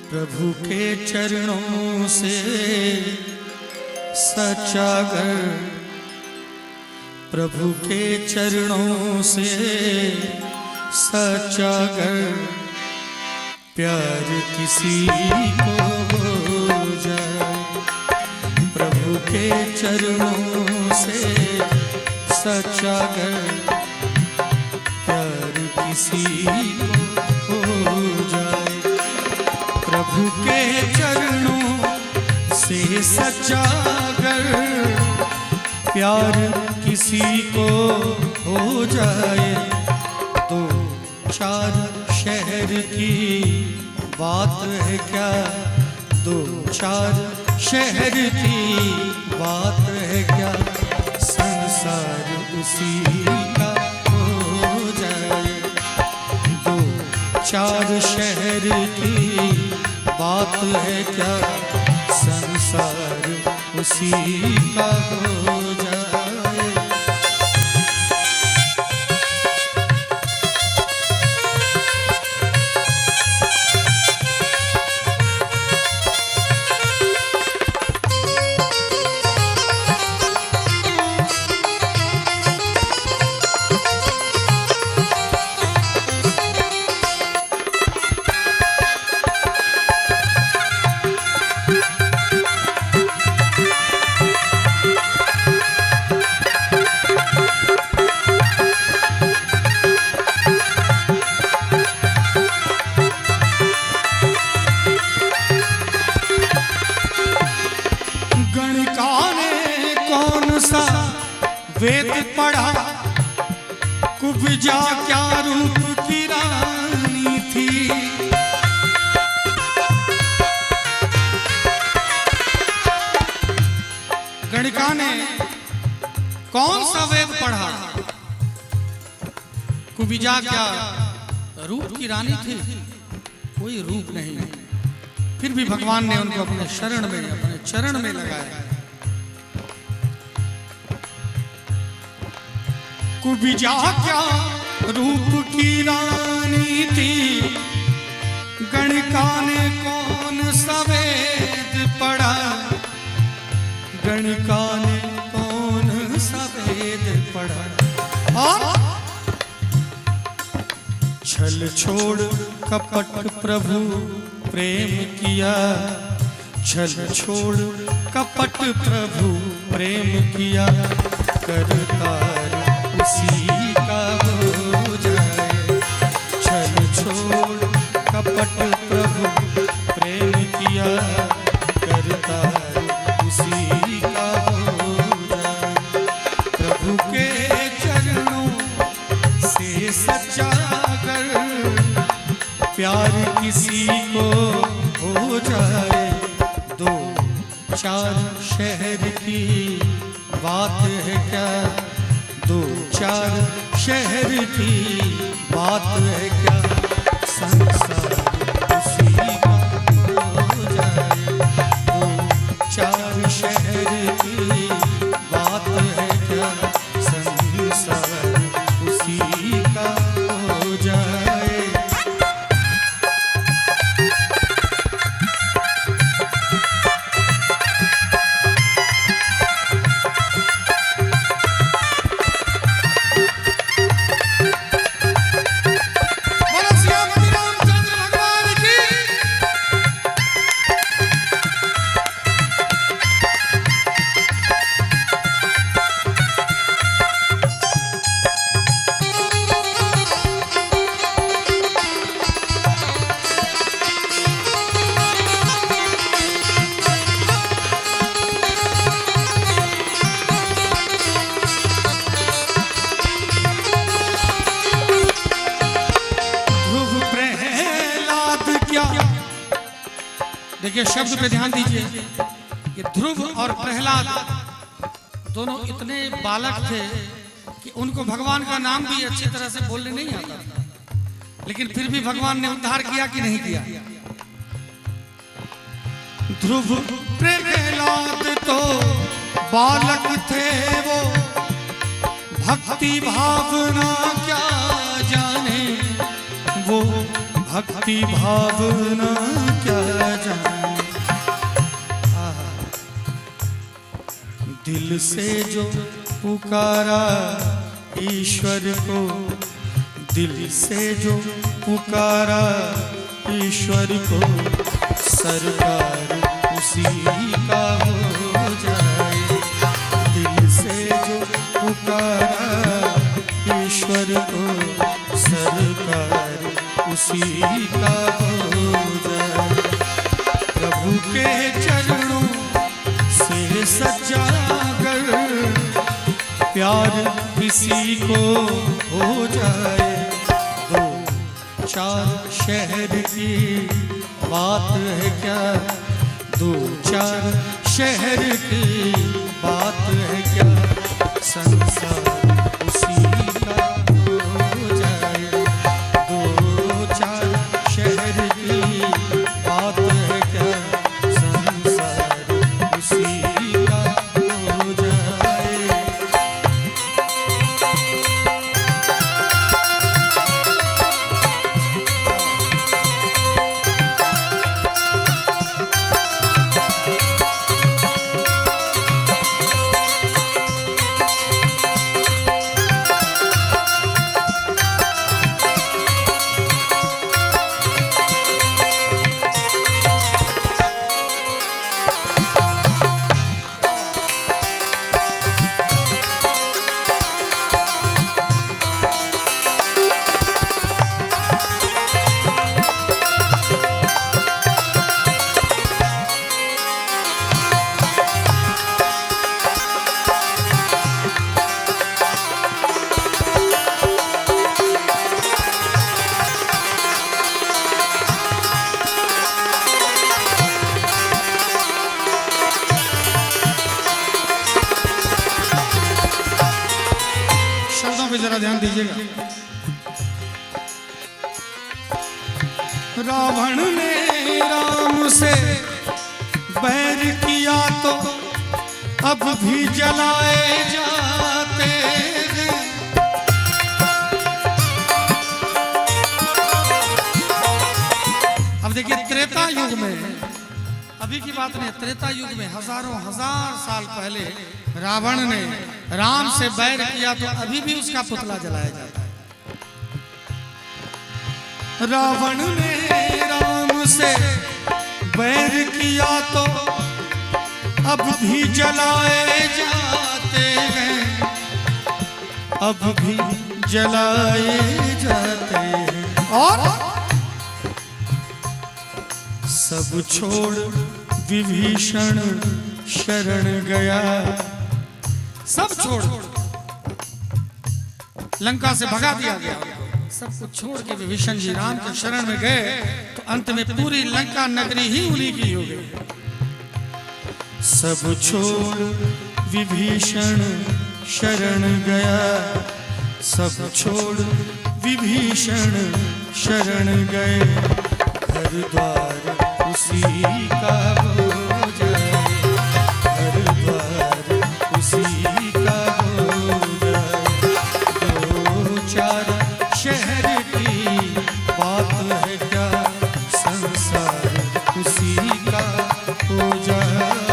प्रभु के चरणों से सच्चा घर, प्रभु के चरणों से सच्चा घर, प्यार किसी को हो जाए। प्रभु के चरणों से सच्चा घर, प्यार किसी को हो जाए। प्रभु के चरणों से सच्चा घर, प्यार किसी को हो जाए। दो चार शहर की बात है क्या, दो चार शहर की बात है क्या, संसार उसी का हो जाए। दो चार शहर की बात है क्या, संसार उसी का हो जाए। वेद पढ़ा, कुब्जा क्या रूप की रानी थी। गणिका ने कौन सा वेद पढ़ा, कुब्जा क्या रूप की रानी थी, कोई रूप नहीं। फिर भी भगवान ने उनको अपने शरण में, अपने चरण में लगाया। कुब्जा क्या रूप की रानी थी, गणिका ने कौन सा वेद पढ़ा, गणिका ने कौन सा वेद पढ़ा। छल छोड़ कपट प्रभु प्रेम किया, छल छोड़ कपट प्रभु प्रेम किया, करतार उसी का हो जाए। छल छोड़ कपट प्रभु प्रेम किया, करतार उसी का हो जाए। प्रभु के चरणों से सच्चा घर, प्यार किसी को हो जाए। दो चार शहर की बात है क्या, दो चार शहर की बात है क्या, संसार उसी का हो जाए। दो चार शहर की बात है क्या, संसार उसी का हो जाए। देखिए शब्द पे ध्यान दीजिए कि ध्रुव और प्रहलाद दोनों इतने बालक थे कि उनको भगवान का नाम भी अच्छी तरह से बोलने नहीं आता था, लेकिन फिर भी भगवान ने उद्धार किया कि नहीं किया। ध्रुव प्रहलाद तो बालक थे वो, भक्ति भावना क्या जाने वो, भक्ति भावना क्या दिल से जो पुकारा ईश्वर को, दिल से जो पुकारा ईश्वर को, सरकार उसी का हो जाए। दिल से जो पुकारा ईश्वर को, सरकार उसी का हो जाए। प्रभु के चरणों से सच्चा कर प्यार किसी को हो जाए। दो चार शहर की बात है क्या, दो चार शहर की बात है क्या, संसार उसी का हो जाए। दो चार शहर की बात है क्या, संसार उसी का हो जाए। पे जरा ध्यान दीजिएगा। रावण ने राम से बैर किया तो अब भी जलाए जाते हैं। अब देखिए त्रेता युग में, अभी की बात नहीं, त्रेता युग में हजारों हजार साल पहले रावण ने राम से बैर किया तो अभी भी उसका पुतला जलाया जाता है। रावण ने राम से बैर किया तो अब भी जलाए जाते हैं, अब भी जलाए जाते हैं। और सब छोड़ विभीषण शरण गया, सब छोड़ लंका से भगा दिया गया। सब कुछ छोड़ के विभीषण जी राम के शरण में गए तो अंत में पूरी लंका नगरी ही उन्हीं की हो गई। सब छोड़ विभीषण शरण गया, सब छोड़ विभीषण शरण गए, घर द्वार उसी का हो जाए, घर द्वार उसी का हो जाए। दो चार शहर की बात है क्या, संसार उसी का हो जाए।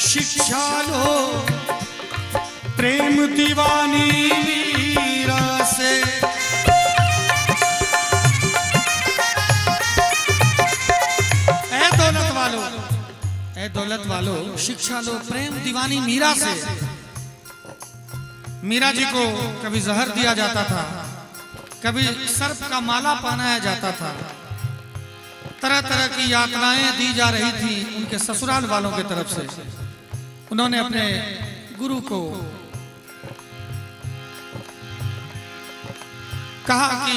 शिक्षा लो प्रेम दीवानी मीरा से, ए दौलत वालो शिक्षा लो प्रेम दीवानी मीरा से। मीरा जी को कभी जहर दिया जाता था, कभी सर्प का माला पहनाया जाता था, तरह तरह की यातनाएं दी जा रही थी उनके ससुराल वालों की तरफ से। उन्होंने अपने गुरु को कहा कि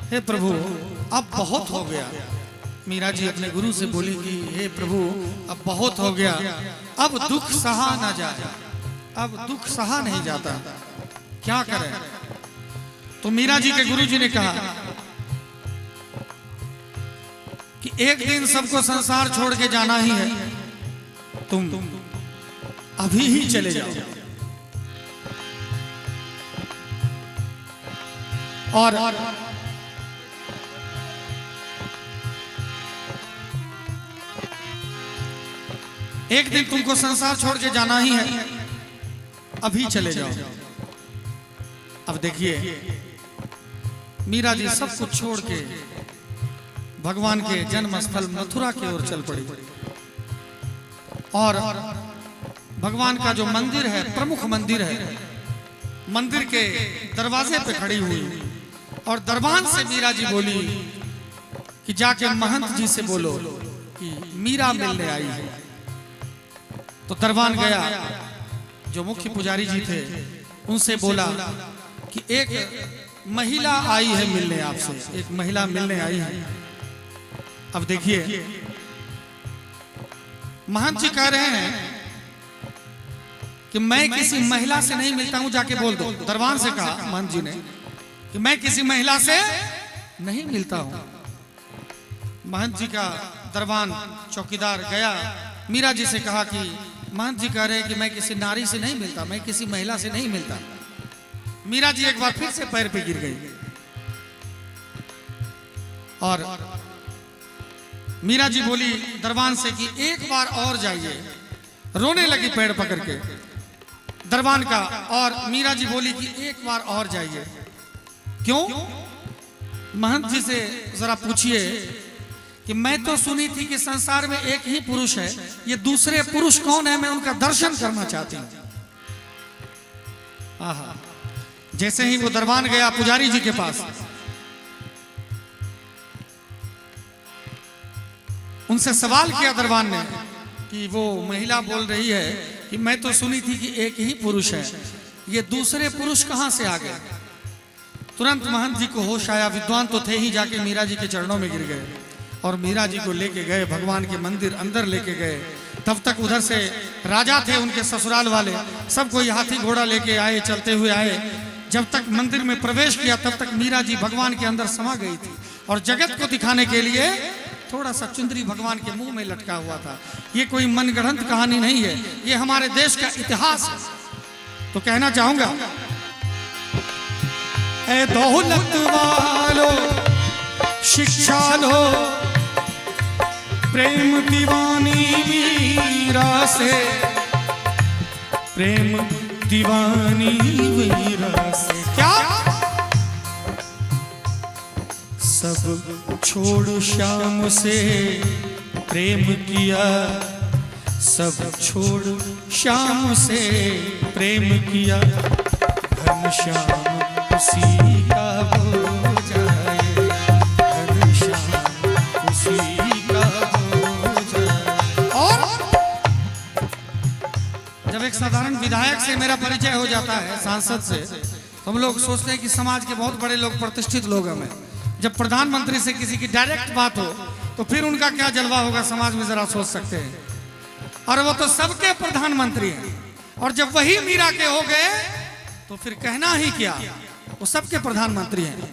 हे प्रभु अब बहुत हो गया। मीरा जी अपने गुरु से बोली कि हे प्रभु अब बहुत हो गया, अब दुख सहा ना जाए, अब दुख सहा नहीं जाता, क्या करें। तो मीरा जी के गुरु जी ने कहा कि एक दिन सबको संसार छोड़ के जाना ही है, तुम अभी ही चले जाओ। और एक दिन तुमको संसार छोड़ के जाना ही है, अभी चले जाओ। अब देखिए मीरा जी सब कुछ छोड़ के भगवान के जन्म स्थल मथुरा की ओर चल पड़ी और भगवान का जो मंदिर है, प्रमुख मंदिर है, मंदिर के दरवाजे पे खड़ी हुई और दरबान से मीरा जी बोली कि जाके महंत जी से बोलो कि मीरा मिलने आई है। तो दरबान गया, जो मुख्य पुजारी जी थे उनसे बोला कि एक महिला आई है मिलने आपसे, एक महिला मिलने आई है। अब देखिए महंत जी कह रहे हैं कि मैं किसी महिला से नहीं मिलता हूं, जाके बोल दो। दरबान से कहा महंत जी ने कि मैं किसी महिला से नहीं मिलता हूं। महंत जी का दरबान चौकीदार गया, मीरा जी से कहा कि महंत जी कह रहे हैं कि मैं किसी नारी से नहीं मिलता, मैं किसी महिला से नहीं मिलता। मीरा जी एक बार फिर से पैर पे गिर गई और मीरा जी बोली दरबान से कि एक बार और जाइए। रोने लगी पैर पकड़ के दरबान का, और मीरा जी बोली कि एक बार और जाइए। क्यों? महंत जी से जरा पूछिए कि मैं तो सुनी थी कि संसार में एक ही पुरुष है, ये दूसरे पुरुष कौन है, मैं उनका दर्शन करना चाहती हूं। आहा, जैसे ही वो दरबान गया पुजारी जी के पास, उनसे सवाल किया दरबान ने कि वो महिला बोल रही है कि मैं तो सुनी थी कि एक ही पुरुष है, ये दूसरे पुरुष कहां से आ गए। तुरंत महंत जी को होश आया, विद्वान तो थे ही, जाके मीरा जी के चरणों में गिर गए और मीरा जी को लेके गए भगवान के मंदिर अंदर लेके गए। तब तक उधर से राजा थे उनके ससुराल वाले, सब कोई हाथी घोड़ा लेके आए, चलते हुए आए। जब तक मंदिर में प्रवेश किया तब तक मीरा जी भगवान के अंदर समा गई थी और जगत को दिखाने के लिए थोड़ा सा चुंदरी भगवान के मुंह में लटका हुआ था। ये कोई मनगढ़ंत कहानी नहीं है, ये हमारे देश का इतिहास है। तो कहना चाहूंगा, ऐ दौलत वालो शिक्षा लो, प्रेम दीवानी मीरा से, प्रेम दीवानी मीरा से। क्या सब छोड़ श्याम से प्रेम किया, सब छोड़ श्याम से प्रेम किया, घन श्याम उसी का हो जाए, घन श्याम उसी का हो जाए। और जब एक साधारण विधायक से मेरा परिचय हो जाता है, सांसद से, तो हम लोग सोचते हैं कि समाज के बहुत बड़े लोग, प्रतिष्ठित लोग हमें। जब प्रधानमंत्री से किसी की डायरेक्ट बात हो तो फिर उनका क्या जलवा होगा समाज में, जरा सोच सकते हैं। और वो तो सबके प्रधानमंत्री हैं, और जब वही मीरा के हो गए तो फिर कहना ही क्या, वो सबके प्रधानमंत्री हैं।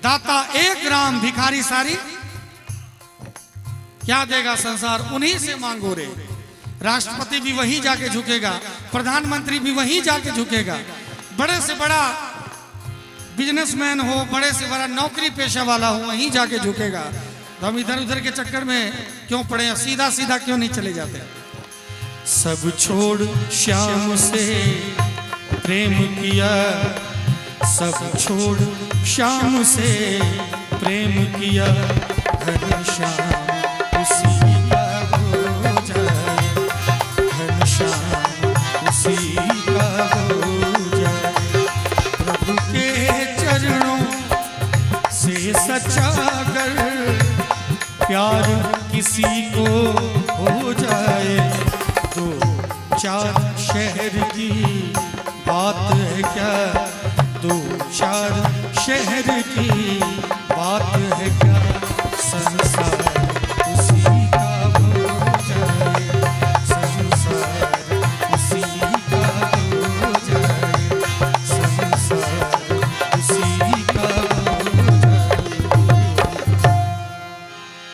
दाता एक राम भिखारी सारी, क्या देगा संसार उन्हीं से मांगो रे। राष्ट्रपति भी वहीं जाके झुकेगा, प्रधानमंत्री भी वहीं जाके झुकेगा, बड़े से बड़ा बिजनेसमैन हो, बड़े से बड़ा नौकरी पेशा वाला हो, वहीं जाके झुकेगा। तो हम इधर उधर के चक्कर में क्यों पड़े, सीधा सीधा क्यों नहीं चले जाते। सब छोड़ श्याम से प्रेम किया, सब छोड़ श्याम से प्रेम किया, घन श्याम उसी का हो जाए, घन श्याम उसी का हो जाए। बचा कर प्यार किसी को हो जाए, तो चार शहर की बात है क्या, दो चार शहर की बात